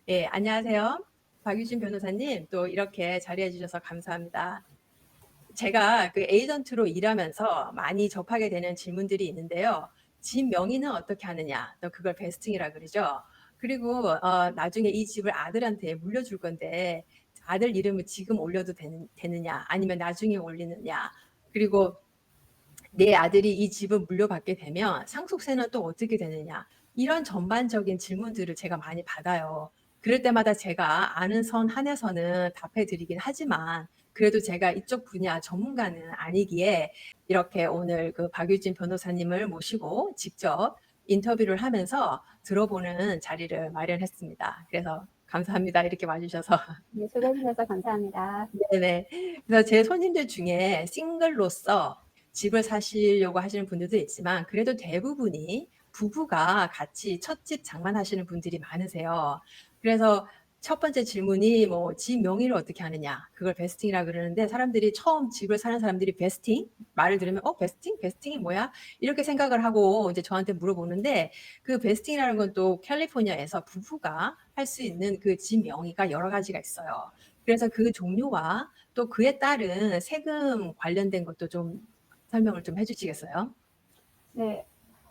예, 안녕하세요. 박유진 변호사님, 또 이렇게 자리해 주셔서 감사합니다. 제가 그 에이전트로 일하면서 많이 접하게 되는 질문들이 있는데요. 집 명의는 어떻게 하느냐? 또 그걸 베스팅이라 그러죠. 그리고 나중에 이 집을 아들한테 물려줄 건데 아들 이름을 지금 올려도 되느냐? 아니면 나중에 올리느냐? 그리고 내 아들이 이 집을 물려받게 되면 상속세는 또 어떻게 되느냐? 이런 전반적인 질문들을 제가 많이 받아요. 그럴 때마다 제가 아는 선 한에서는 답해 드리긴 하지만 그래도 제가 이쪽 분야 전문가는 아니기에 이렇게 오늘 그 박유진 변호사님을 모시고 직접 인터뷰를 하면서 들어보는 자리를 마련했습니다. 그래서 감사합니다. 이렇게 와주셔서. 네, 소개해 주셔서 감사합니다. 네네. 그래서 제 손님들 중에 싱글로서 집을 사시려고 하시는 분들도 있지만 그래도 대부분이 부부가 같이 첫 집 장만하시는 분들이 많으세요. 그래서 첫 번째 질문이 뭐 집 명의를 어떻게 하느냐 그걸 베스팅이라 그러는데 사람들이 처음 집을 사는 사람들이 베스팅 말을 들으면 베스팅? 베스팅이 뭐야? 이렇게 생각을 하고 이제 저한테 물어보는데 그 베스팅이라는 건 또 캘리포니아에서 부부가 할 수 있는 그 집 명의가 여러 가지가 있어요. 그래서 그 종류와 또 그에 따른 세금 관련된 것도 좀 설명을 좀 해주시겠어요? 네,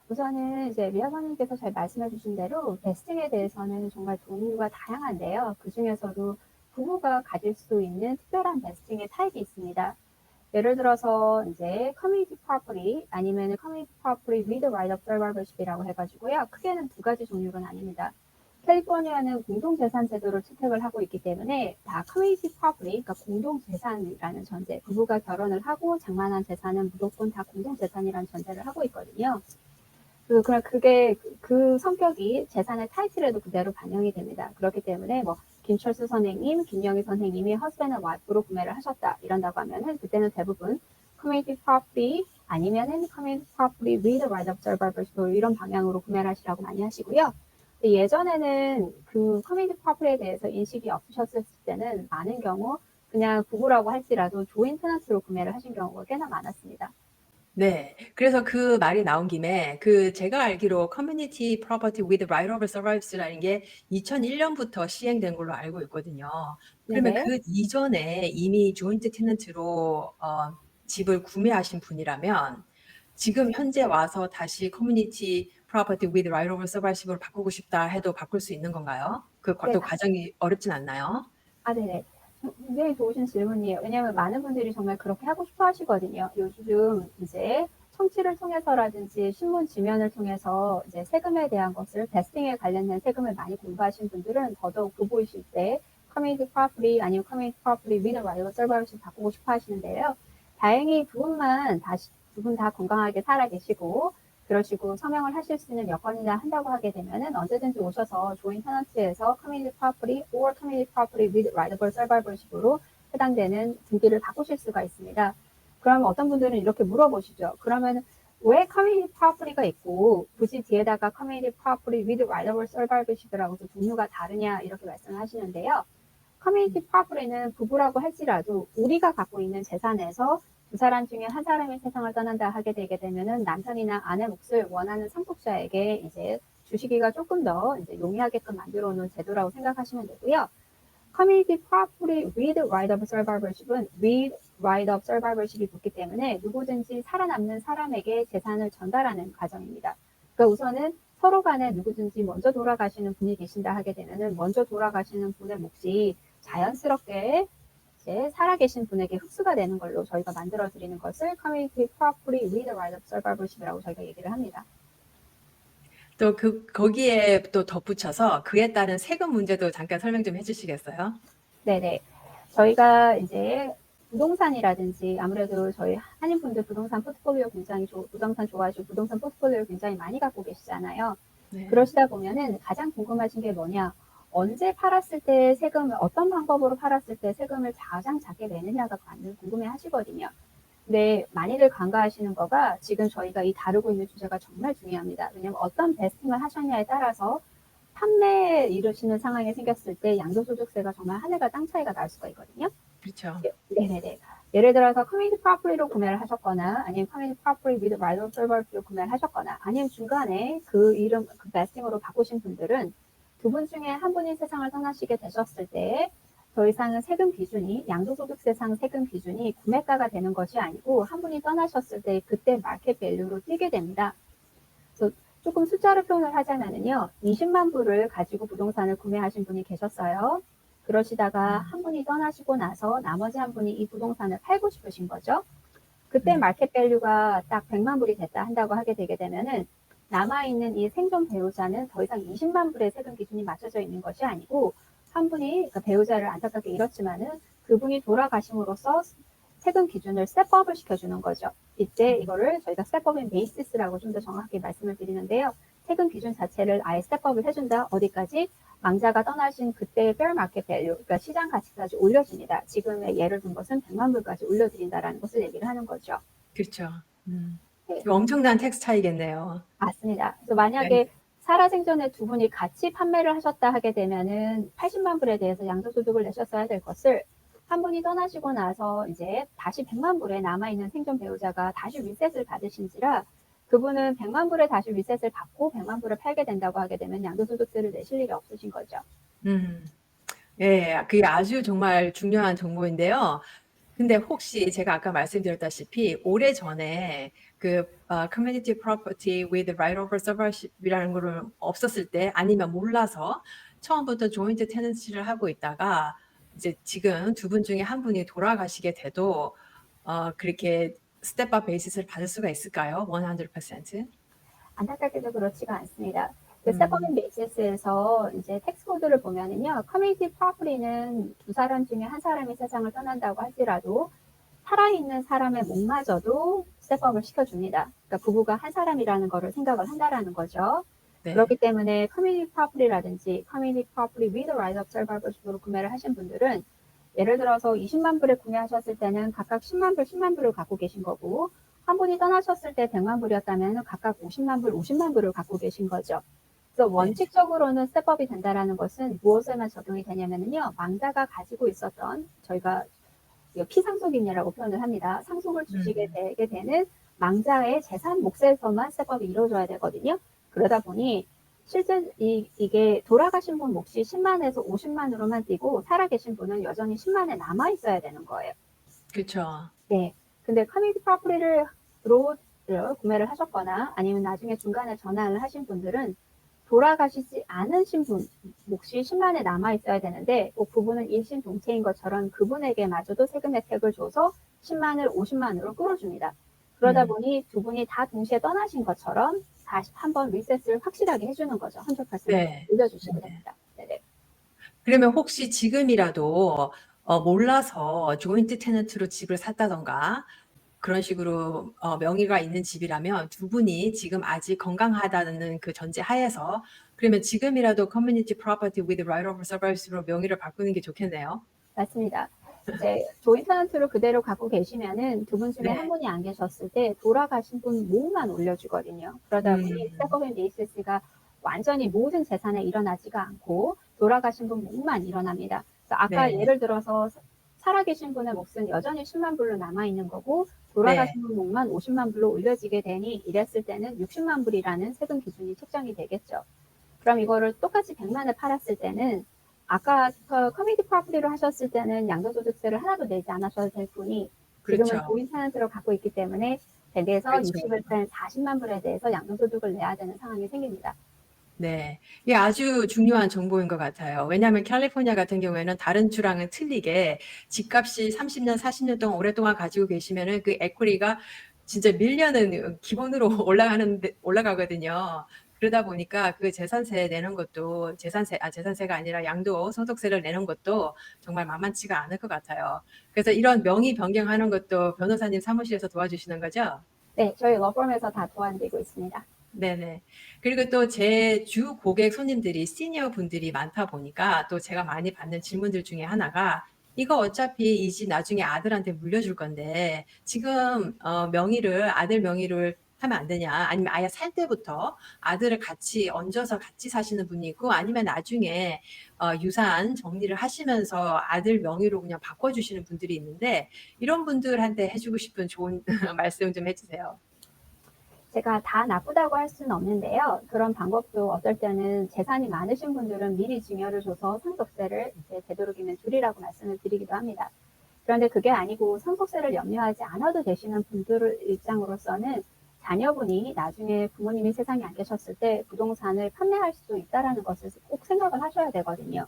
우선은 이제 미아버님께서 잘 말씀해 주신 대로 베스팅에 대해서는 정말 종류가 다양한데요. 그 중에서도 부부가 가질 수 있는 특별한 베스팅의 타입이 있습니다. 예를 들어서 이제 커뮤니티 프로퍼티 아니면 커뮤니티 프로퍼티 with right of survivorship이라고 해가지고요. 크게는 두 가지 종류로 나뉩니다. 캘리포니아는 공동재산 제도를 채택을 하고 있기 때문에 다 커뮤니티 프로퍼티, 그러니까 공동재산이라는 전제, 부부가 결혼을 하고 장만한 재산은 무조건 다 공동재산이라는 전제를 하고 있거든요. 그게 그 성격이 재산의 타이틀에도 그대로 반영이 됩니다. 그렇기 때문에 뭐 김철수 선생님, 김영희 선생님이 허스밴드 앤 와이프로 구매를 하셨다 이런다고 하면은 그때는 대부분 커뮤니티 프로퍼티 아니면은 커뮤니티 프로퍼티 with right of survivorship 이런 방향으로 구매를 하시라고 많이 하시고요. 예전에는 그 커뮤니티 프로퍼티에 대해서 인식이 없으셨을 때는 많은 경우 그냥 부부라고 할지라도 조인 테넌트로 구매를 하신 경우가 꽤나 많았습니다. 네. 그래서 그 말이 나온 김에 그 제가 알기로 커뮤니티 프로퍼티 with right of survivs라는 게 2001년부터 시행된 걸로 알고 있거든요. 그러면 네네. 그 이전에 이미 조인트 테넌트로 집을 구매하신 분이라면 지금 현재 와서 다시 커뮤니티 프로퍼티 with right of surviv으로 바꾸고 싶다 해도 바꿀 수 있는 건가요? 네, 또 과정이 어렵진 않나요? 네네. 굉장히 좋으신 질문이에요. 왜냐하면 많은 분들이 정말 그렇게 하고 싶어 하시거든요. 요즘 이제 청취를 통해서라든지 신문 지면을 통해서 이제 세금에 대한 것을 베스팅에 관련된 세금을 많이 공부하신 분들은 더더욱 돋보이실 때 커뮤니티 프로퍼티 아니면 커뮤니티 프로퍼티 with right of survivorship 바꾸고 싶어 하시는데요. 다행히 두 분 다 건강하게 살아 계시고 그러시고 서명을 하실 수 있는 여건이나 한다고 하게 되면은 언제든지 오셔서 조인 테넌트에서 커뮤니티 프로퍼티 or 커뮤니티 프로퍼티 with right of survivorship으로 해당되는 등기를 바꾸실 수가 있습니다. 그러면 어떤 분들은 이렇게 물어보시죠. 그러면 왜 커뮤니티 프로퍼티가 있고 굳이 뒤에다가 커뮤니티 프로퍼티 with right of survivorship이라고 종류가 다르냐 이렇게 말씀을 하시는데요. 커뮤니티 프로퍼티는 부부라고 할지라도 우리가 갖고 있는 재산에서 두 사람 중에 한 사람이 세상을 떠난다 하게 되게 되면은 남편이나 아내 몫을 원하는 상속자에게 이제 주시기가 조금 더 이제 용이하게끔 만들어 놓은 제도라고 생각하시면 되고요. 커뮤니티 프로퍼티 with right of survivorship은 with right of survivorship이 붙기 때문에 누구든지 살아남는 사람에게 재산을 전달하는 과정입니다. 그러니까 우선은 서로 간에 누구든지 먼저 돌아가시는 분이 계신다 하게 되면은 먼저 돌아가시는 분의 몫이 자연스럽게 이제 살아계신 분에게 흡수가 되는 걸로 저희가 만들어 드리는 것을 커뮤니티 프로퍼티 with right of survivorship이라고 저희가 얘기를 합니다. 또 거기에 또 덧붙여서 그에 따른 세금 문제도 잠깐 설명 좀 해주시겠어요? 네네. 저희가 이제 부동산이라든지 아무래도 저희 한인분들 부동산 포트폴리오 부동산 좋아하시고 부동산 포트폴리오를 굉장히 많이 갖고 계시잖아요. 네. 그러시다 보면은 가장 궁금하신 게 뭐냐? 언제 팔았을 때 세금을 어떤 방법으로 팔았을 때 세금을 가장 작게 내느냐가 궁금해 하시거든요. 근데 많이들 간과하시는 거가 지금 저희가 이 다루고 있는 주제가 정말 중요합니다. 왜냐하면 어떤 베스팅을 하셨냐에 따라서 판매에 이르시는 상황이 생겼을 때 양도소득세가 정말 하늘과 땅 차이가 날 수가 있거든요. 그렇죠. 네네네. 예를 들어서 커뮤니티 프로퍼티로 구매를 하셨거나 아니면 커뮤니티 프로퍼티 with right of survivorship로 구매를 하셨거나 아니면 중간에 그 이름 그 베스팅으로 바꾸신 분들은 두 분 중에 한 분이 세상을 떠나시게 되셨을 때 더 이상은 세금 기준이 양도소득세상 세금 기준이 구매가가 되는 것이 아니고 한 분이 떠나셨을 때 그때 마켓 밸류로 뛰게 됩니다. 그래서 조금 숫자로 표현을 하자면요. 20만 불을 가지고 부동산을 구매하신 분이 계셨어요. 그러시다가 한 분이 떠나시고 나서 나머지 한 분이 이 부동산을 팔고 싶으신 거죠. 그때 마켓 밸류가 딱 100만 불이 됐다 한다고 하게 되게 되면은 남아있는 이 생존 배우자는 더 이상 20만 불의 세금 기준이 맞춰져 있는 것이 아니고 한 분이 그러니까 배우자를 안타깝게 잃었지만은 그분이 돌아가심으로써 세금 기준을 스텝업을 시켜주는 거죠. 이때 이거를 저희가 스텝업인 베이시스라고 좀 더 정확하게 말씀을 드리는데요. 세금 기준 자체를 아예 스텝업을 해준다. 어디까지? 망자가 떠나신 그때의 fair market value, 그러니까 시장 가치까지 올려줍니다. 지금의 예를 든 것은 100만 불까지 올려드린다라는 것을 얘기를 하는 거죠. 그렇죠. 네, 이거 엄청난 텍스 차이겠네요. 맞습니다. 그래서 만약에 네. 살아생전에 두 분이 같이 판매를 하셨다 하게 되면은 80만 불에 대해서 양도소득을 내셨어야 될 것을 한 분이 떠나시고 나서 이제 다시 100만 불에 남아있는 생존 배우자가 다시 리셋을 받으신지라 그분은 100만 불에 다시 리셋을 받고 100만 불을 팔게 된다고 하게 되면 양도소득세를 내실 일이 없으신 거죠. 예, 그게 아주 정말 중요한 정보인데요. 근데 혹시 제가 아까 말씀드렸다시피 오래전에 그 community property with right of survivorship이라는 거를 없었을 때 아니면 몰라서 처음부터 joint tenancy를 하고 있다가 이제 지금 두 분 중에 한 분이 돌아가시게 돼도 그렇게 스텝업 베이시스를 받을 수가 있을까요? 100%? 안타깝게도 그렇지가 않습니다. 그 음, 스태퍼맨 베이시스에서 이제 텍스 코드를 보면은요, 커뮤니티 프로퍼티는 두 사람 중에 한 사람이 세상을 떠난다고 할지라도 살아있는 사람의 목마저도 스텝업을 시켜줍니다. 그러니까 부부가 한 사람이라는 거를 생각을 한다라는 거죠. 네. 그렇기 때문에 커뮤니티 프로퍼티라든지 커뮤니티 프로퍼티 with right of survivorship으로 구매를 하신 분들은 예를 들어서 20만 불에 구매하셨을 때는 각각 10만 불, 10만 불을 갖고 계신 거고 한 분이 떠나셨을 때 100만 불이었다면 각각 50만 불, 50만 불을 갖고 계신 거죠. 그래서 원칙적으로는 스텝업이 된다라는 것은 무엇에만 적용이 되냐면요. 망자가 가지고 있었던 저희가 피상속인이라고 표현을 합니다. 상속을 주시게 되게 되는 망자의 재산 몫에서만 스텝업이 이루어져야 되거든요. 그러다 보니 실제 이게 돌아가신 분 몫이 10만에서 50만으로만 뛰고 살아계신 분은 여전히 10만에 남아 있어야 되는 거예요. 그렇죠. 네. 근데 커뮤니티 프로퍼티를 구매를 하셨거나 아니면 나중에 중간에 전환을 하신 분들은 돌아가시지 않으신 분 몫이 10만에 남아 있어야 되는데 꼭 그분은 일신동체인 것처럼 그분에게마저도 세금 혜택을 줘서 10만을 50만으로 끌어줍니다. 그러다 보니 두 분이 다 동시에 떠나신 것처럼 다시 한번 리셋을 확실하게 해주는 거죠. 100% 네. 올려주시게 네. 됩니다. 네네. 그러면 혹시 지금이라도 몰라서 조인트 테넌트로 집을 샀다던가 그런 식으로 명의가 있는 집이라면 두 분이 지금 아직 건강하다는 그 전제 하에서 그러면 지금이라도 커뮤니티 프로퍼티 with right of survivs로 명의를 바꾸는 게 좋겠네요. 맞습니다. 이제 조인 테넌트로 그대로 갖고 계시면은 두 분 중에 네. 한 분이 안 계셨을 때 돌아가신 분 몫만 올려주거든요. 그러다 보니 음, 스태퍼맨 베이시스가 완전히 모든 재산에 일어나지가 않고 돌아가신 분 몫만 일어납니다. 그래서 아까 네. 예를 들어서 살아계신 분의 몫은 여전히 10만 불로 남아 있는 거고 네. 돌아가신 분 몫만 50만 불로 올려지게 되니 이랬을 때는 60만 불이라는 세금 기준이 책정이 되겠죠. 그럼 이거를 똑같이 100만을 팔았을 때는 아까 커뮤니티 프로퍼티로 하셨을 때는 양도소득세를 하나도 내지 않으셔도 될 뿐이 지금은 그렇죠. 조인 테넌트로 갖고 있기 때문에 100에서 그렇죠. 60을 40만 불에 대해서 양도소득을 내야 되는 상황이 생깁니다. 네. 이게 아주 중요한 정보인 것 같아요. 왜냐하면 캘리포니아 같은 경우에는 다른 주랑은 틀리게 집값이 30년, 40년 동안 오랫동안 가지고 계시면은 그 에퀴리가 진짜 밀려는 기본으로 올라가거든요. 그러다 보니까 그 재산세 내는 것도 재산세가 아니라 양도소득세를 내는 것도 정말 만만치가 않을 것 같아요. 그래서 이런 명의 변경하는 것도 변호사님 사무실에서 도와주시는 거죠? 네, 저희 러펌에서 다 도와드리고 있습니다. 네네. 그리고 또 제 주 고객 손님들이 시니어 분들이 많다 보니까 또 제가 많이 받는 질문들 중에 하나가 이거 어차피 이 집 나중에 아들한테 물려줄 건데 지금 명의를 아들 명의를 하면 안 되냐? 아니면 아예 살 때부터 아들을 같이 얹어서 같이 사시는 분이 있고 아니면 나중에 유산 정리를 하시면서 아들 명의로 그냥 바꿔주시는 분들이 있는데 이런 분들한테 해주고 싶은 좋은 말씀 좀 해주세요. 제가 다 나쁘다고 할 수는 없는데요. 그런 방법도 어떨 때는 재산이 많으신 분들은 미리 증여를 줘서 상속세를 이제 되도록이면 줄이라고 말씀을 드리기도 합니다. 그런데 그게 아니고 상속세를 염려하지 않아도 되시는 분들 입장으로서는 자녀분이 나중에 부모님이 세상에 안 계셨을 때 부동산을 판매할 수도 있다라는 것을 꼭 생각을 하셔야 되거든요.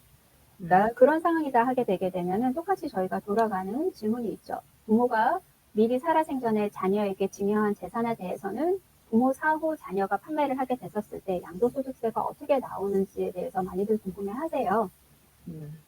그러니까 그런 상황이다 하게 되게 되면은 똑같이 저희가 돌아가는 질문이 있죠. 부모가 미리 살아생전에 자녀에게 증여한 재산에 대해서는 부모 사후 자녀가 판매를 하게 됐었을 때 양도소득세가 어떻게 나오는지에 대해서 많이들 궁금해하세요. 음,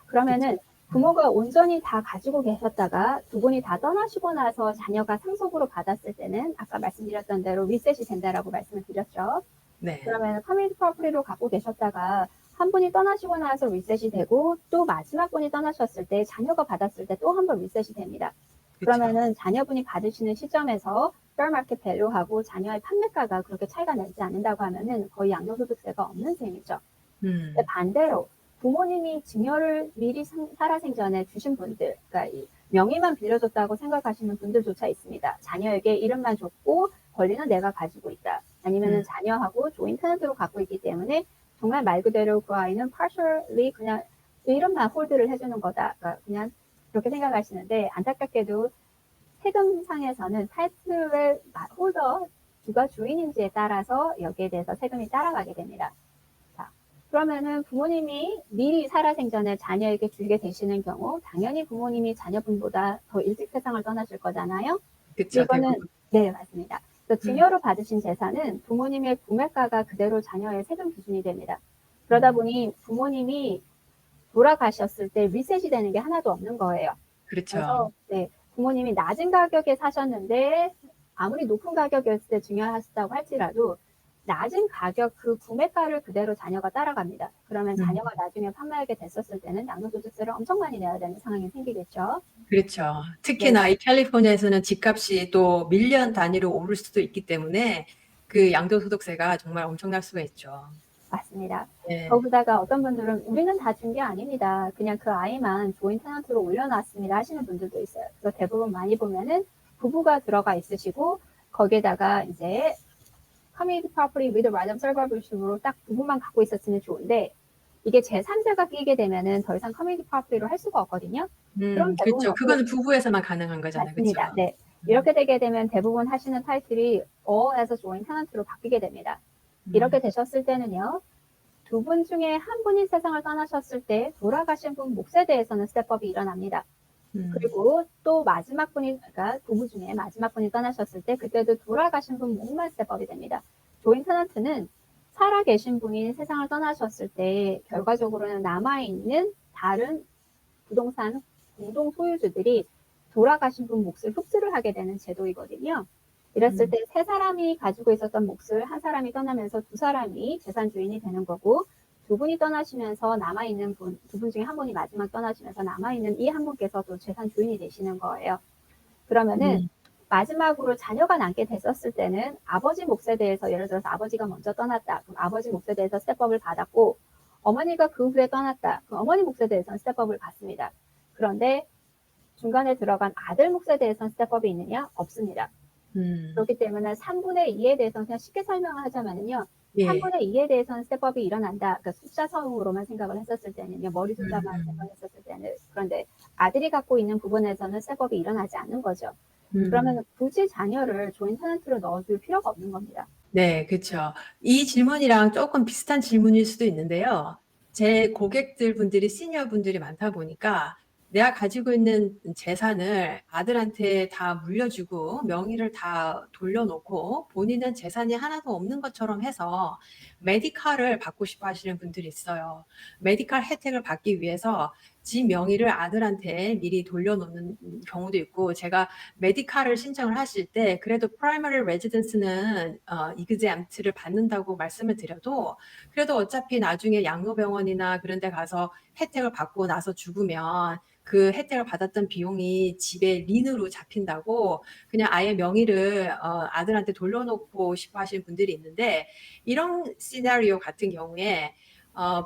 그러면은 그쵸. 부모가 온전히 다 가지고 계셨다가 두 분이 다 떠나시고 나서 자녀가 상속으로 받았을 때는 아까 말씀드렸던 대로 리셋이 된다라고 말씀을 드렸죠. 네, 그러면 커뮤니티 프로퍼티로 갖고 계셨다가 한 분이 떠나시고 나서 리셋이 되고 또 마지막 분이 떠나셨을 때 자녀가 받았을 때 또 한 번 리셋이 됩니다. 그쵸. 그러면은 자녀분이 받으시는 시점에서 fair market value하고 자녀의 판매가가 그렇게 차이가 나지 않는다고 하면은 거의 양도소득세가 없는 셈이죠. 근데 반대로 부모님이 증여를 미리 살아생전에 주신 분들, 그러니까 이 명의만 빌려줬다고 생각하시는 분들조차 있습니다. 자녀에게 이름만 줬고 권리는 내가 가지고 있다. 아니면은 자녀하고 조인 테넌트로 갖고 있기 때문에 정말 말 그대로 그 아이는 partially 그냥 이름만 홀드를 해주는 거다. 그러니까 그냥 그렇게 생각하시는데 안타깝게도 세금상에서는 타이틀의 홀더 누가 주인인지에 따라서 여기에 대해서 세금이 따라가게 됩니다. 자, 그러면은 부모님이 미리 살아생전에 자녀에게 주게 되시는 경우 당연히 부모님이 자녀분보다 더 일찍 세상을 떠나실 거잖아요. 근데 그쵸. 이거는 대부분. 네, 맞습니다. 그래서 음, 증여로 받으신 재산은 부모님의 구매가가 그대로 자녀의 세금 기준이 됩니다. 그러다 음, 보니 부모님이 돌아가셨을 때 리셋이 되는 게 하나도 없는 거예요. 그렇죠. 그래서 네, 부모님이 낮은 가격에 사셨는데 아무리 높은 가격이었을 때 증여하셨다고 할지라도 낮은 가격 그 구매가를 그대로 자녀가 따라갑니다. 그러면 음, 자녀가 나중에 판매하게 됐었을 때는 양도소득세를 엄청 많이 내야 되는 상황이 생기겠죠. 그렇죠. 네, 특히나 이 캘리포니아에서는 집값이 또 밀리언 단위로 오를 수도 있기 때문에 그 양도소득세가 정말 엄청날 수가 있죠. 맞습니다. 네. 거기다가 어떤 분들은 우리는 다 준 게 아닙니다. 그냥 그 아이만 조인 테넌트로 올려놨습니다 하시는 분들도 있어요. 그래서 대부분 많이 보면은 부부가 들어가 있으시고 거기에다가 이제 커뮤니티 프로퍼티 with right of survivorship으로 딱 부부만 갖고 있었으면 좋은데 이게 제3자가 끼게 되면은 더 이상 커뮤니티 프로퍼티로 할 수가 없거든요. 그럼 대부분 그렇죠. 어떻게 그거는 부부에서만 가능한 거잖아요. 그렇죠. 맞습니다. 네. 음, 이렇게 되게 되면 대부분 하시는 타이틀이 all에서 joint tenant로 바뀌게 됩니다. 이렇게 음, 되셨을 때는요. 두 분 중에 한 분이 세상을 떠나셨을 때 돌아가신 분 몫에 대해서는 스텝업이 일어납니다. 음, 그리고 또 마지막 분이 그러니까 부부 중에 마지막 분이 떠나셨을 때 그때도 돌아가신 분 몫만 스텝업이 됩니다. 조인 테넌트는 살아 계신 분이 세상을 떠나셨을 때 결과적으로는 남아있는 다른 부동산 공동 소유주들이 돌아가신 분 몫을 흡수를 하게 되는 제도이거든요. 이랬을 음, 때 세 사람이 가지고 있었던 몫을 한 사람이 떠나면서 두 사람이 재산 주인이 되는 거고 두 분이 떠나시면서 남아있는 분, 두 분 중에 한 분이 마지막 떠나시면서 남아있는 이 한 분께서도 재산 주인이 되시는 거예요. 그러면은 음, 마지막으로 자녀가 남게 됐었을 때는 아버지 몫에 대해서 예를 들어서 아버지가 먼저 떠났다. 그럼 아버지 몫에 대해서 스텝업을 받았고 어머니가 그 후에 떠났다. 그럼 어머니 몫에 대해서는 스텝업을 받습니다. 그런데 중간에 들어간 아들 몫에 대해서는 스텝업이 있느냐? 없습니다. 음. 그렇기 때문에 3분의 2에 대해서는 그냥 쉽게 설명을 하자면요. 예. 3분의 2에 대해서는 스텝업이 일어난다. 그러니까 숫자성으로만 생각을 했었을 때는요. 머리 음, 숫자만 음, 생각했었을 때는. 그런데 아들이 갖고 있는 부분에서는 스텝업이 일어나지 않는 거죠. 음. 그러면 굳이 자녀를 조인 테넌트로 넣어줄 필요가 없는 겁니다. 네, 그렇죠. 이 질문이랑 조금 비슷한 질문일 수도 있는데요. 제 고객들 분들이 시니어 분들이 많다 보니까 내가 가지고 있는 재산을 아들한테 다 물려주고 명의를 다 돌려놓고 본인은 재산이 하나도 없는 것처럼 해서 메디칼을 받고 싶어 하시는 분들이 있어요. 메디칼 혜택을 받기 위해서 지 명의를 아들한테 미리 돌려놓는 경우도 있고, 제가 메디칼을 신청을 하실 때 그래도 프라이머리 레지던스는 이그잼트를 받는다고 말씀을 드려도 그래도 어차피 나중에 양로병원이나 그런 데 가서 혜택을 받고 나서 죽으면 그 혜택을 받았던 비용이 집에 린으로 잡힌다고 그냥 아예 명의를 아들한테 돌려놓고 싶어 하시는 분들이 있는데, 이런 시나리오 같은 경우에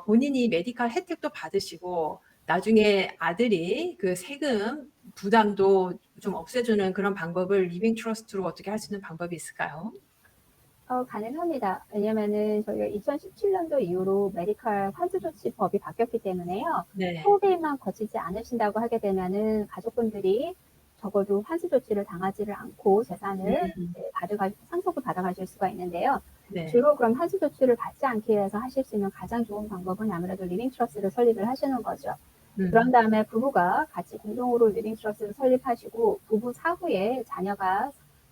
본인이 메디칼 혜택도 받으시고 나중에 아들이 그 세금 부담도 좀 없애주는 그런 방법을 리빙 트러스트로 어떻게 할 수 있는 방법이 있을까요? 가능합니다. 왜냐면은 저희가 2017년도 이후로 메디칼 환수조치법이 바뀌었기 때문에요. 네. 프로베이만 거치지 않으신다고 하게 되면은 가족분들이 적어도 환수 조치를 당하지를 않고 재산을 음, 상속을 받아가실 수가 있는데요. 네. 주로 그럼 환수 조치를 받지 않기 위해서 하실 수 있는 가장 좋은 방법은 아무래도 리빙 트러스트를 설립을 하시는 거죠. 그런 음, 다음에 부부가 같이 공동으로 리빙 트러스트를 설립하시고 부부 사후에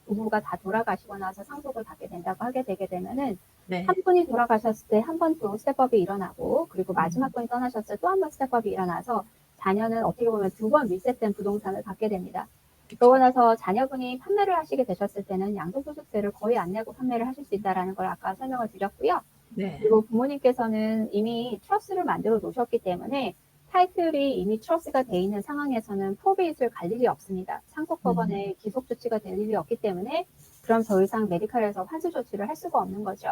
부부가 다 돌아가시고 나서 상속을 받게 된다고 하게 되게 되면은 한 네. 분이 돌아가셨을 때 한 번 또 스텝업이 일어나고 그리고 마지막 음, 분이 떠나셨을 때 또 한 번 스텝업이 일어나서 자녀는 어떻게 보면 두 번 리셋된 부동산을 받게 됩니다. 그러고 그쵸. 나서 자녀분이 판매를 하시게 되셨을 때는 양도소득세를 거의 안 내고 판매를 하실 수 있다라는 걸 아까 설명을 드렸고요. 네. 그리고 부모님께서는 이미 트러스를 만들어 놓으셨기 때문에 타이틀이 이미 트러스가 돼 있는 상황에서는 프로베이스를 갈 일이 없습니다. 음, 상속법원에 기속 조치가 될 일이 없기 때문에 그럼 더 이상 메디칼에서 환수 조치를 할 수가 없는 거죠.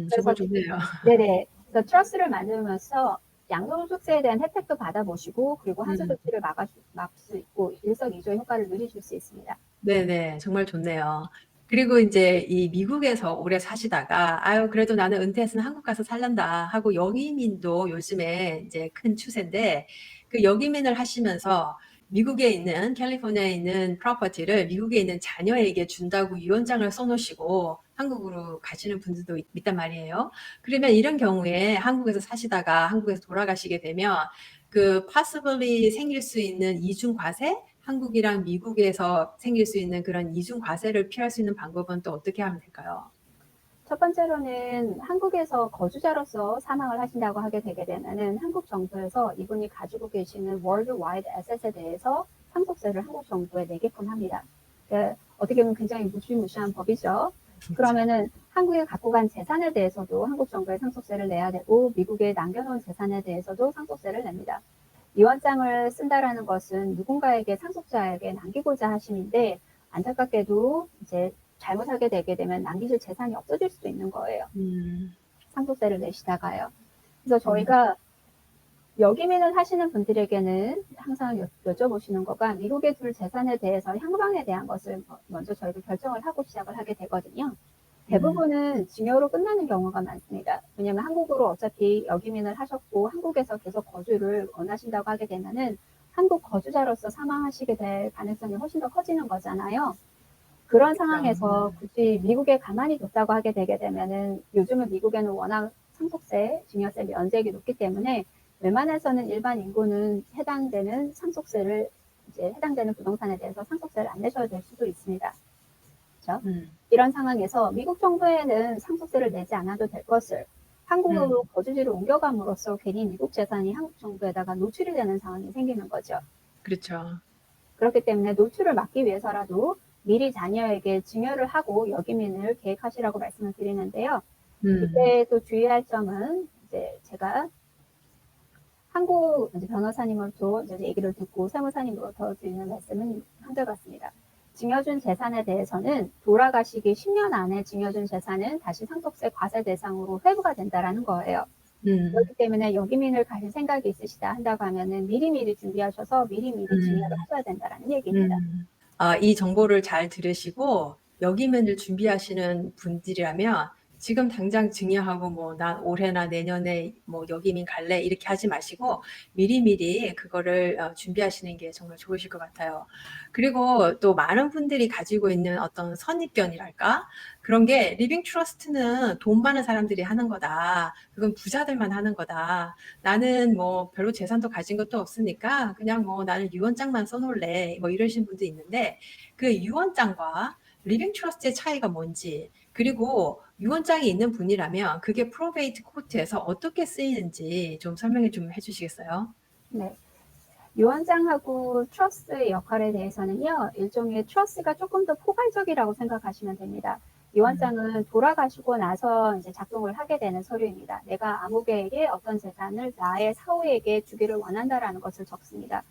정말 그래서 좋네요. 네네. 그래서 트러스를 만들면서 양도소득세에 대한 혜택도 받아보시고 그리고 환수 음. 조치를 막을 수 있고 일석이조의 효과를 누리실 수 있습니다. 네네. 정말 좋네요. 그리고 이제 이 미국에서 오래 사시다가, 아유, 그래도 나는 은퇴했으면 한국 가서 살란다 하고 여기민도 요즘에 이제 큰 추세인데, 그 여기민을 하시면서 미국에 있는, 캘리포니아에 있는 프로퍼티를 미국에 있는 자녀에게 준다고 유언장을 써놓으시고 한국으로 가시는 분들도 있단 말이에요. 그러면 이런 경우에 한국에서 사시다가 한국에서 돌아가시게 되면 그 possibly 생길 수 있는 이중 과세? 한국이랑 미국에서 생길 수 있는 그런 이중 과세를 피할 수 있는 방법은 또 어떻게 하면 될까요? 첫 번째로는 한국에서 거주자로서 사망을 하신다고 하게 되게 되면은 한국 정부에서 이분이 가지고 계시는 월드와이드 에셋에 대해서 상속세를 한국 정부에 내게끔 합니다. 어떻게 보면 굉장히 무시무시한 법이죠. 그렇죠. 그러면은 한국에 갖고 간 재산에 대해서도 한국 정부에 상속세를 내야 되고 미국에 남겨놓은 재산에 대해서도 상속세를 냅니다. 이원장을 쓴다라는 것은 누군가에게 상속자에게 남기고자 하심인데 안타깝게도 이제 잘못하게 되게 되면 남기실 재산이 없어질 수도 있는 거예요. 음, 상속세를 내시다가요. 그래서 음, 저희가 역이민을 하시는 분들에게는 항상 여쭤보시는 거가 미국에 둘 재산에 대해서 향방에 대한 것을 먼저 저희가 결정을 하고 시작을 하게 되거든요. 음, 대부분은 증여로 끝나는 경우가 많습니다. 왜냐하면 한국으로 어차피 역이민을 하셨고 한국에서 계속 거주를 원하신다고 하게 되면은 한국 거주자로서 사망하시게 될 가능성이 훨씬 더 커지는 거잖아요. 그런 그렇죠. 상황에서 굳이 미국에 가만히 뒀다고 하게 되게 되면은 요즘은 미국에는 워낙 상속세, 증여세 면적이 높기 때문에 웬만해서는 일반 인구는 해당되는 상속세를 이제 해당되는 부동산에 대해서 상속세를 안 내셔도 될 수도 있습니다. 그렇죠? 음, 이런 상황에서 미국 정부에는 상속세를 내지 않아도 될 것을 한국으로 음, 거주지를 옮겨감으로써 괜히 미국 재산이 한국 정부에다가 노출이 되는 상황이 생기는 거죠. 그렇죠. 그렇기 때문에 노출을 막기 위해서라도 미리 자녀에게 증여를 하고 역이민을 계획하시라고 말씀을 드리는데요. 음, 이때 또 주의할 점은 이제 제가 한국 변호사님으로부터 이제 얘기를 듣고 세무사님으로부터 드리는 말씀은 한결같습니다. 증여준 재산에 대해서는 돌아가시기 10년 안에 증여준 재산은 다시 상속세 과세 대상으로 회부가 된다라는 거예요. 음, 그렇기 때문에 역이민을 가실 생각이 있으시다 한다고 하면은 미리미리 준비하셔서 미리미리 증여를 음, 하셔야 된다라는 얘기입니다. 음. 아, 이 정보를 잘 들으시고 여기면을 준비하시는 분들이라면 지금 당장 증여하고 뭐 난 올해나 내년에 뭐 여기민 갈래 이렇게 하지 마시고 미리미리 그거를 준비하시는 게 정말 좋으실 것 같아요. 그리고 또 많은 분들이 가지고 있는 어떤 선입견이랄까? 그런 게 리빙 트러스트는 돈 많은 사람들이 하는 거다. 그건 부자들만 하는 거다. 나는 뭐 별로 재산도 가진 것도 없으니까 그냥 뭐 나는 유언장만 써놓을래. 뭐 이러신 분도 있는데 그 유언장과 리빙 트러스트의 차이가 뭔지 그리고 유언장이 있는 분이라면 그게 프로베이트 코트에서 어떻게 쓰이는지 좀 설명해 좀 해주시겠어요? 네. 유언장하고 트러스의 역할에 대해서는요, 일종의 트러스가 조금 더 포괄적이라고 생각하시면 됩니다. 음, 유언장은 돌아가시고 나서 이제 작동을 하게 되는 서류입니다. 내가 아무개에게 어떤 재산을 나의 사후에게 주기를 원한다라는 것을 적습니다.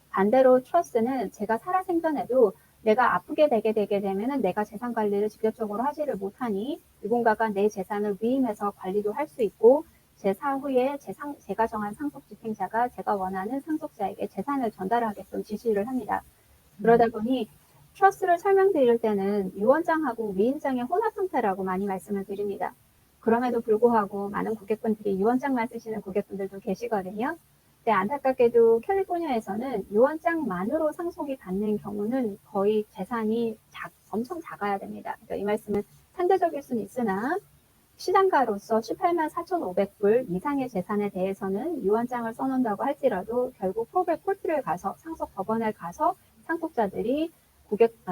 반대로 트러스는 제가 살아생전에도 내가 아프게 되게 되면은 내가 재산 관리를 직접적으로 하지를 못하니 누군가가 내 재산을 위임해서 관리도 할 수 있고 제 사후에 제가 정한 상속 집행자가 제가 원하는 상속자에게 재산을 전달하게끔 지시를 합니다. 그러다 음, 보니 트러스트를 설명드릴 때는 유언장하고 위임장의 혼합 형태라고 많이 말씀을 드립니다. 그럼에도 불구하고 많은 고객분들이 유언장만 쓰시는 고객분들도 계시거든요. 근데 안타깝게도 캘리포니아에서는 유언장만으로 상속이 받는 경우는 거의 재산이 엄청 작아야 됩니다. 그러니까 이 말씀은 상대적일 수는 있으나 시장가로서 18만 4,500불 이상의 재산에 대해서는 유언장을 써놓는다고 할지라도 결국 프로베 코트를 가서 상속 법원에 가서 상속자들이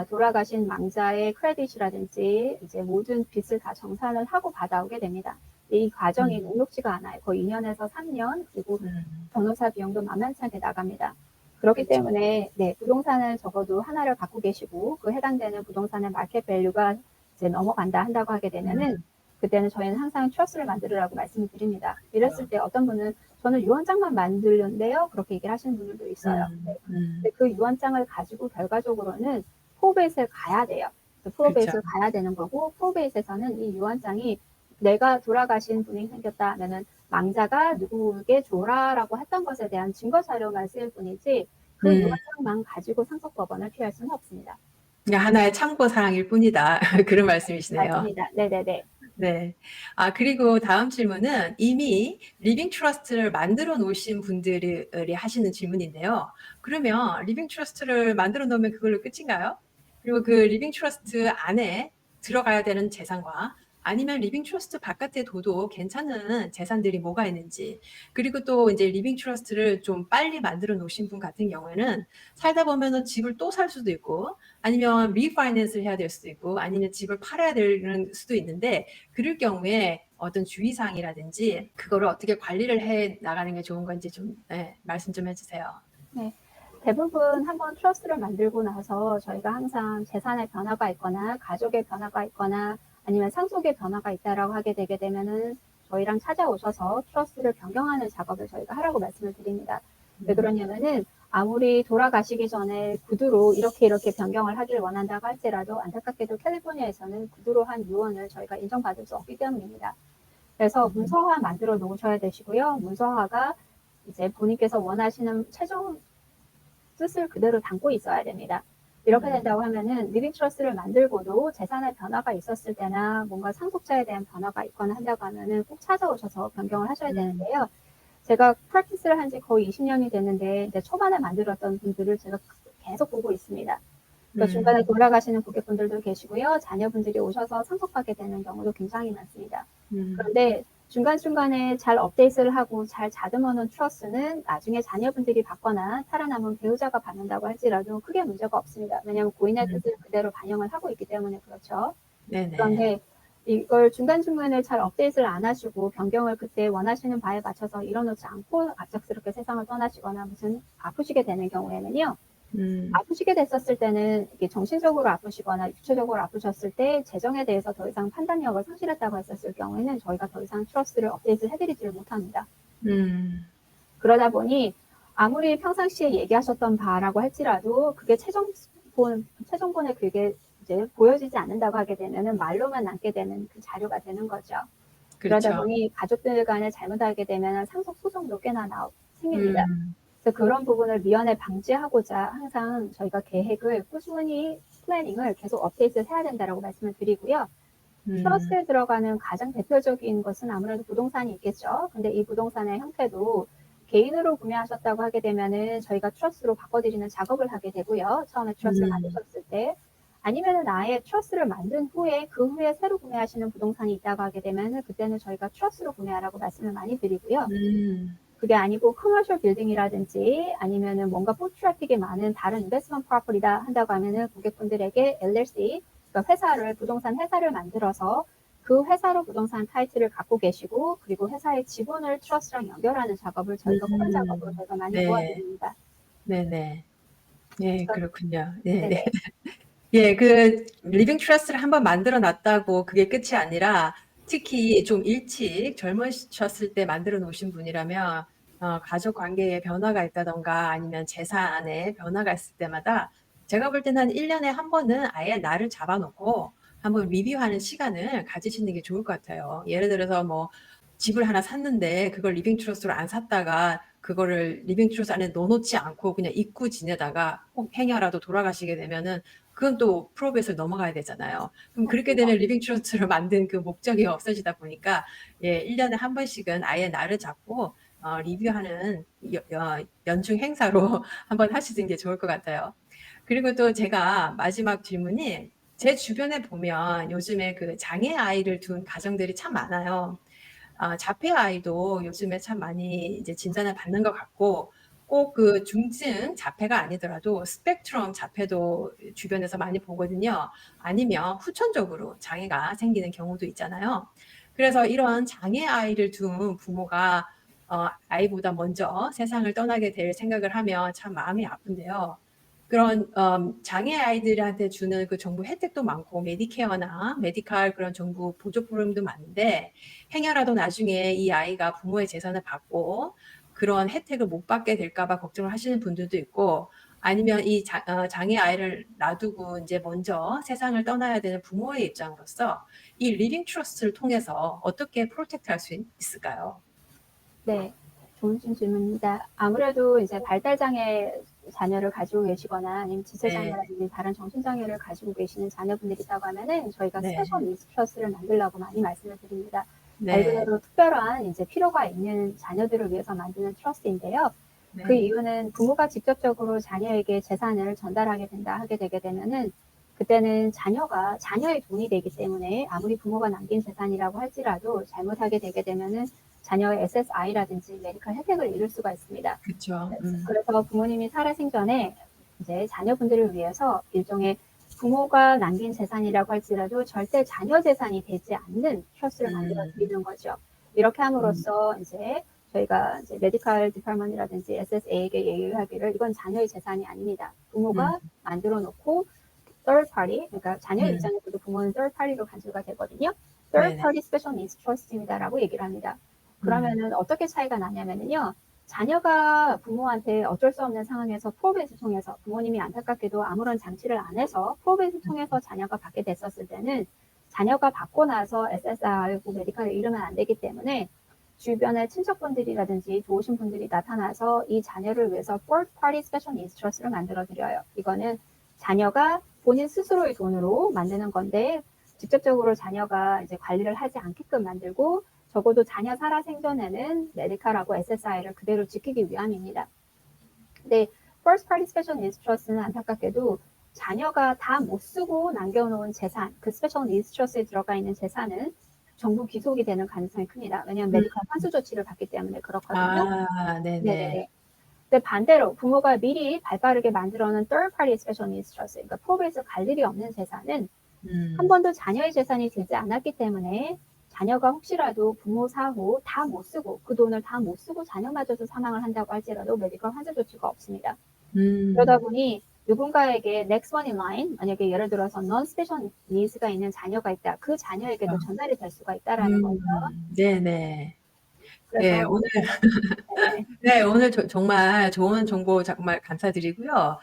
돌아가신 망자의 크레딧이라든지 이제 모든 빚을 다 정산을 하고 받아오게 됩니다. 이 과정이 녹록지가 않아요. 거의 2년에서 3년, 그리고 변호사 비용도 만만찮게 나갑니다. 그렇기 그렇죠. 때문에 네, 부동산을 적어도 하나를 갖고 계시고 그 해당되는 부동산의 마켓 밸류가 이제 넘어간다 한다고 하게 되면은 그때는 저희는 항상 트러스를 만들으라고 말씀을 드립니다. 이랬을 때 어떤 분은 저는 유언장만 만들는데요. 그렇게 얘기를 하시는 분들도 있어요. 네. 근데 그 유언장을 가지고 결과적으로는 프로베이스에 가야 돼요. 프로베이스에 그렇죠. 가야 되는 거고 프로베이스에서는 이 유언장이 내가 돌아가신 분이 생겼다 하면은 망자가 누구에게 줘라라고 했던 것에 대한 증거 자료만 쓰일 뿐이지 그 유언장만 가지고 상속법원을 피할 수는 없습니다. 그냥 하나의 참고 사항일 뿐이다. 그런 말씀이시네요. 맞습니다. 네네네. 네. 그리고 다음 질문은 이미 리빙 트러스트를 만들어 놓으신 분들이 하시는 질문인데요. 그러면 리빙 트러스트를 만들어 놓으면 그걸로 끝인가요? 그리고 그 리빙 트러스트 안에 들어가야 되는 재산과 아니면 리빙 트러스트 바깥에 둬도 괜찮은 재산들이 뭐가 있는지, 그리고 또 이제 리빙 트러스트를 좀 빨리 만들어 놓으신 분 같은 경우에는 살다 보면은 집을 또 살 수도 있고, 아니면 리파이낸스를 해야 될 수도 있고, 아니면 집을 팔아야 되는 수도 있는데, 그럴 경우에 어떤 주의사항이라든지 그거를 어떻게 관리를 해 나가는 게 좋은 건지 좀 말씀 좀 해주세요. 네. 대부분 한번 트러스트를 만들고 나서 저희가 항상 재산의 변화가 있거나 가족의 변화가 있거나 아니면 상속의 변화가 있다라고 하게 되게 되면은 저희랑 찾아오셔서 트러스트를 변경하는 작업을 저희가 하라고 말씀을 드립니다. 왜 그러냐면은 아무리 돌아가시기 전에 구두로 이렇게 변경을 하길 원한다고 할지라도 안타깝게도 캘리포니아에서는 구두로 한 유언을 저희가 인정받을 수 없기 때문입니다. 그래서 문서화 만들어 놓으셔야 되시고요. 문서화가 이제 본인께서 원하시는 최종 뜻을 그대로 담고 있어야 됩니다. 이렇게 된다고 하면은 리빙 트러스트를 만들고도 재산의 변화가 있었을 때나 뭔가 상속자에 대한 변화가 있거나 한다고 하면은 꼭 찾아오셔서 변경을 하셔야 되는데요. 제가 프랙티스를 한 지 거의 20년이 됐는데 이제 초반에 만들었던 분들을 제가 계속 보고 있습니다. 그러니까 중간에 돌아가시는 고객분들도 계시고요. 자녀분들이 오셔서 상속받게 되는 경우도 굉장히 많습니다. 그런데 중간중간에 잘 업데이트를 하고 잘 다듬어 놓은 트러스는 나중에 자녀분들이 받거나 살아남은 배우자가 받는다고 할지라도 크게 문제가 없습니다. 왜냐하면 고인의 뜻을 그대로 반영을 하고 있기 때문에 그렇죠. 네네. 그런데 이걸 중간중간에 잘 업데이트를 안 하시고 변경을 그때 원하시는 바에 맞춰서 이뤄놓지 않고 갑작스럽게 세상을 떠나시거나 무슨 아프시게 되는 경우에는요. 아프시게 됐었을 때는 이게 정신적으로 아프시거나 육체적으로 아프셨을 때 재정에 대해서 더 이상 판단력을 상실했다고 했었을 경우에는 저희가 더 이상 트러스트를 업데이트 해드리지를 못합니다. 그러다 보니 아무리 평상시에 얘기하셨던 바라고 할지라도 그게 최종본에 그게 이제 보여지지 않는다고 하게 되면은 말로만 남게 되는 그 자료가 되는 거죠. 그러다 그렇죠. 보니 가족들 간에 잘못하게 되면 상속 소송도 꽤나 생깁니다. 그래서 그런 부분을 미연에 방지하고자 항상 저희가 계획을 꾸준히 플래닝을 계속 업데이트를 해야 된다라고 말씀을 드리고요. 트러스트에 들어가는 가장 대표적인 것은 아무래도 부동산이 있겠죠. 근데 이 부동산의 형태도 개인으로 구매하셨다고 하게 되면은 저희가 트러스트로 바꿔드리는 작업을 하게 되고요. 처음에 트러스를 만드셨을 때. 아니면은 아예 트러스를 만든 후에 그 후에 새로 구매하시는 부동산이 있다고 하게 되면은 그때는 저희가 트러스로 구매하라고 말씀을 많이 드리고요. 그게 아니고 커머셜 빌딩이라든지 아니면은 뭔가 포트래픽이 많은 다른 인베스트먼트 프로퍼티다 한다고 하면은 고객분들에게 LLC, 그러니까 부동산 회사를 만들어서 그 회사로 부동산 타이틀을 갖고 계시고 그리고 회사의 지분을 트러스랑 연결하는 작업을 저희가 코드 작업으로 저희가 많이 도와드립니다. 네네. 네, 그렇군요. 네네. 네. 예, 그 리빙 트러스트를 한번 만들어 놨다고 그게 끝이 아니라 특히 좀 일찍 젊으셨을 때 만들어 놓으신 분이라면 가족 관계에 변화가 있다던가 아니면 재산에 변화가 있을 때마다 제가 볼 때는 한 1년에 한 번은 아예 날을 잡아놓고 한번 리뷰하는 시간을 가지시는 게 좋을 것 같아요. 예를 들어서 뭐 집을 하나 샀는데 그걸 리빙 트러스트로 안 샀다가 그거를 리빙 트러스트 안에 넣어놓지 않고 그냥 잊고 지내다가 꼭 행여라도 돌아가시게 되면은 그건 또 프로베이스를 넘어가야 되잖아요. 그럼 그렇게 맞습니다. 되면 리빙 트러스트를 만든 그 목적이 없어지다 보니까 예, 1년에 한 번씩은 아예 날을 잡고 리뷰하는 연중 행사로 한번 하시는 게 좋을 것 같아요. 그리고 또 제가 마지막 질문이 제 주변에 보면 요즘에 그 장애 아이를 둔 가정들이 참 많아요. 자폐 아이도 요즘에 참 많이 이제 진단을 받는 것 같고 꼭 그 중증 자폐가 아니더라도 스펙트럼 자폐도 주변에서 많이 보거든요. 아니면 후천적으로 장애가 생기는 경우도 있잖아요. 그래서 이런 장애 아이를 둔 부모가 아이보다 먼저 세상을 떠나게 될 생각을 하면 참 마음이 아픈데요. 그런 장애 아이들한테 주는 그 정부 혜택도 많고 메디케어나 메디칼 그런 정부 보조 프로그램도 많은데 행여라도 나중에 이 아이가 부모의 재산을 받고 그런 혜택을 못 받게 될까 봐 걱정을 하시는 분들도 있고 아니면 이 장애 아이를 놔두고 이제 먼저 세상을 떠나야 되는 부모의 입장으로서 이 리빙 트러스트를 통해서 어떻게 프로텍트 할 수 있을까요? 네, 좋은 질문입니다. 아무래도 이제 발달장애 자녀를 가지고 계시거나 아니면 네, 지체장애라든지 다른 정신장애를 가지고 계시는 자녀분들이 있다고 하면은 저희가 네, 스페셜 니즈 트러스트를 만들라고 많이 말씀을 드립니다. 말 네, 그대로 특별한 이제 필요가 있는 자녀들을 위해서 만드는 트러스트인데요. 그 네, 이유는 부모가 직접적으로 자녀에게 재산을 전달하게 된다 하게 되게 되면은 그때는 자녀가 자녀의 돈이 되기 때문에 아무리 부모가 남긴 재산이라고 할지라도 잘못하게 되게 되면은 자녀의 SSI라든지 메디컬 혜택을 잃을 수가 있습니다. 그렇죠. 그래서 부모님이 살아생전에 이제 자녀분들을 위해서 일종의 부모가 남긴 재산이라고 할지라도 절대 자녀 재산이 되지 않는 트러스트를 만들어 음, 드리는 거죠. 이렇게 음, 함으로써 이제 저희가 이제 메디컬 디파먼이라든지 SSA에게 얘기하기를 이건 자녀의 재산이 아닙니다. 음, 부모가 만들어 놓고 third party, 그러니까 자녀 음, 입장에서도 부모는 third party로 간주가 되거든요. third 네네. party special needs trust입니다라고 얘기를 합니다. 음, 그러면은 어떻게 차이가 나냐면요. 자녀가 부모한테 어쩔 수 없는 상황에서 프로베이스 통해서 부모님이 안타깝게도 아무런 장치를 안 해서 프로베이스 통해서 자녀가 받게 됐었을 때는 자녀가 받고 나서 SSR이고 메디컬을 잃으면 안 되기 때문에 주변의 친척분들이라든지 좋으신 분들이 나타나서 이 자녀를 위해서 third party special needs trust를 만들어 드려요. 이거는 자녀가 본인 스스로의 돈으로 만드는 건데 직접적으로 자녀가 이제 관리를 하지 않게끔 만들고 적어도 자녀 살아 생전에는 메디칼하고 SSI를 그대로 지키기 위함입니다. 근데 First Party Special Needs Trust는 안타깝게도 자녀가 다 못 쓰고 남겨놓은 재산, 그 Special Needs Trust에 들어가 있는 재산은 정부 귀속이 되는 가능성이 큽니다. 왜냐하면 음, 메디컬 환수 조치를 받기 때문에 그렇거든요. 네네. 네네네. 근데 반대로 부모가 미리 발빠르게 만들어 놓은 third party special needs trust, 그러니까 프로베이스 갈 일이 없는 재산은 한 음, 번도 자녀의 재산이 되지 않았기 때문에 자녀가 혹시라도 부모 사후 다 못 쓰고 그 돈을 다 못 쓰고 자녀마저도 사망을 한다고 할지라도 메디컬 환자 조치가 없습니다. 그러다 음, 보니 누군가에게 next one in line, 만약에 예를 들어서 non special needs가 있는 자녀가 있다. 그 자녀에게도 전달이 될 수가 있다라는 거죠. 네네. 예, 그래서 오늘 네, 네, 오늘 정말 좋은 정보 정말 감사드리고요.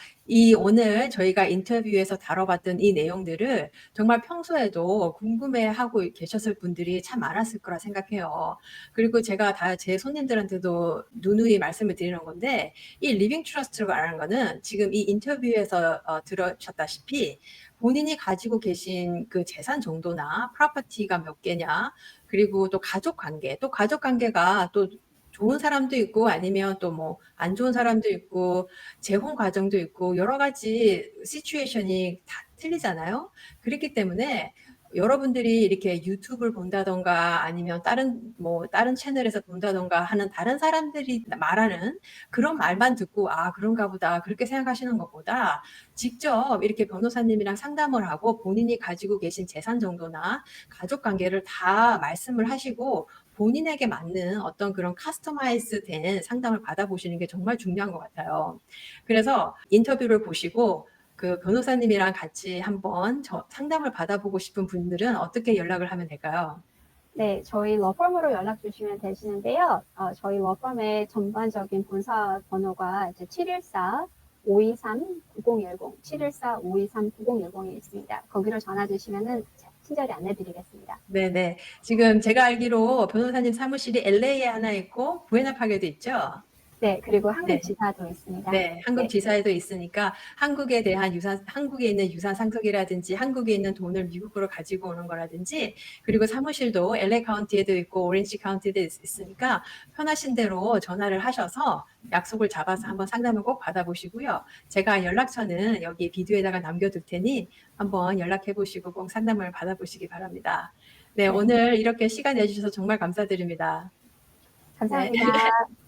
오늘 저희가 인터뷰에서 다뤄봤던 이 내용들을 정말 평소에도 궁금해하고 계셨을 분들이 참 많았을 거라 생각해요. 그리고 제가 다 제 손님들한테도 누누이 말씀을 드리는 건데, 이 리빙 트러스트라는 거는 지금 이 인터뷰에서 들으셨다시피 본인이 가지고 계신 그 재산 정도나 프로퍼티가 몇 개냐, 그리고 또 가족 관계, 또 가족 관계가 또 좋은 사람도 있고 아니면 또 뭐 안 좋은 사람도 있고 재혼 과정도 있고 여러 가지 시츄에이션이 다 틀리잖아요. 그렇기 때문에 여러분들이 이렇게 유튜브를 본다던가 아니면 다른 채널에서 본다던가 하는 다른 사람들이 말하는 그런 말만 듣고 아, 그런가 보다 그렇게 생각하시는 것보다 직접 이렇게 변호사님이랑 상담을 하고 본인이 가지고 계신 재산 정도나 가족 관계를 다 말씀을 하시고 본인에게 맞는 어떤 그런 카스터마이즈 된 상담을 받아보시는 게 정말 중요한 것 같아요. 그래서 인터뷰를 보시고 그 변호사님이랑 같이 한번 상담을 받아보고 싶은 분들은 어떻게 연락을 하면 될까요? 네, 저희 러펌으로 연락 주시면 되시는데요. 저희 러펌의 전반적인 본사 번호가 이제 714-523-9010, 714-523-9010이 있습니다. 거기로 전화 주시면은 친절히 안내 드리겠습니다. 네네. 지금 제가 알기로 변호사님 사무실이 LA에 하나 있고 부에나파게도 있죠? 네, 그리고 한국 네. 지사도 있습니다. 네, 한국 네, 지사에도 있으니까 한국에 대한 유산, 한국에 있는 유산 상속이라든지 한국에 있는 돈을 미국으로 가지고 오는 거라든지, 그리고 사무실도 LA 카운티에도 있고 오렌지 카운티에도 있으니까 편하신 대로 전화를 하셔서 약속을 잡아서 한번 상담을 꼭 받아보시고요. 제가 연락처는 여기 비디오에다가 남겨둘 테니 한번 연락해 보시고 꼭 상담을 받아보시기 바랍니다. 네, 네, 오늘 이렇게 시간 내주셔서 정말 감사드립니다. 네. 감사합니다.